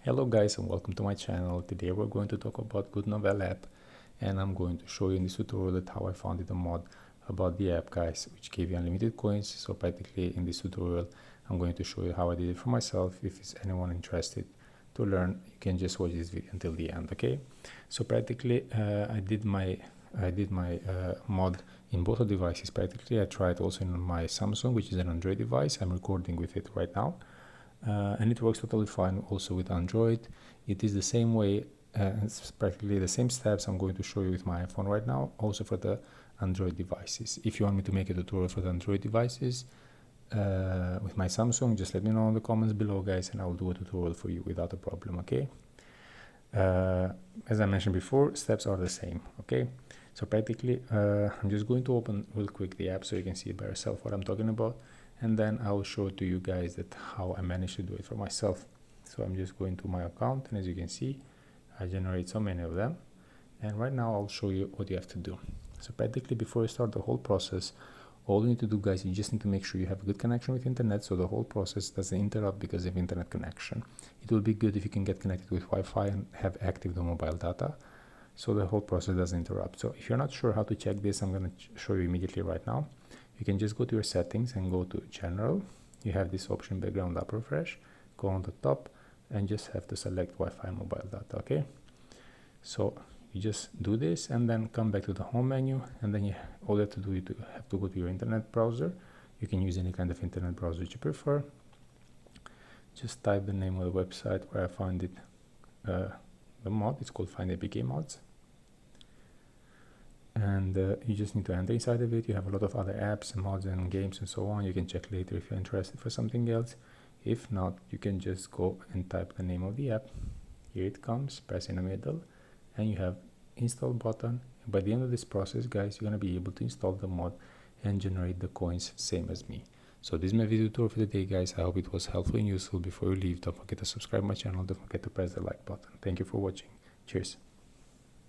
Hello guys and welcome to my channel. Today we're going to talk about GoodNovel app, and I'm going to show you in this tutorial that how I found a mod about the app, guys, which gave you unlimited coins. So practically in this tutorial I'm going to show you how I did it for myself. If it's anyone interested to learn, you can just watch this video until the end. Okay, so practically I did my mod in both devices. Practically I tried also in my Samsung, which is an Android device. I'm recording with it right now. And it works totally fine also with Android. It is the same way, it's practically the same steps I'm going to show you with my iPhone right now, also for the Android devices. If you want me to make a tutorial for the Android devices with my Samsung, just let me know in the comments below, guys, and I will do a tutorial for you without a problem. Okay, as I mentioned before, steps are the same. Okay, so practically I'm just going to open real quick the app so you can see by yourself what I'm talking about, and then I will show to you guys that how I managed to do it for myself. So I'm just going to my account, and as you can see, I generate so many of them, and right now I'll show you what you have to do. So practically before you start the whole process, all you need to do, guys, you just need to make sure you have a good connection with internet, so the whole process doesn't interrupt because of internet connection. It will be good if you can get connected with Wi-Fi and have active the mobile data, so the whole process doesn't interrupt. So if you're not sure how to check this, I'm going to show you immediately right now. You can just go to your settings and go to general. You have this option background app refresh. Go on the top and just have to select Wi-Fi and mobile data. Okay, so you just do this and then come back to the home menu, and then all you have to do is have to go to your internet browser. You can use any kind of internet browser that you prefer. Just type the name of the website where I found it, the mod. It's called Find APK Mods, and you just need to enter inside of it. You have a lot of other apps and mods and games and so on. You can check later if you're interested for something else. If not, you can just go and type the name of the app. Here it comes, press in the middle, and you have install button. And by the end of this process, guys, you're going to be able to install the mod and generate the coins same as me. So this is my video tour for the day, guys. I hope it was helpful and useful. Before you leave, don't forget to subscribe my channel. Don't forget to press the like button. Thank you for watching. Cheers.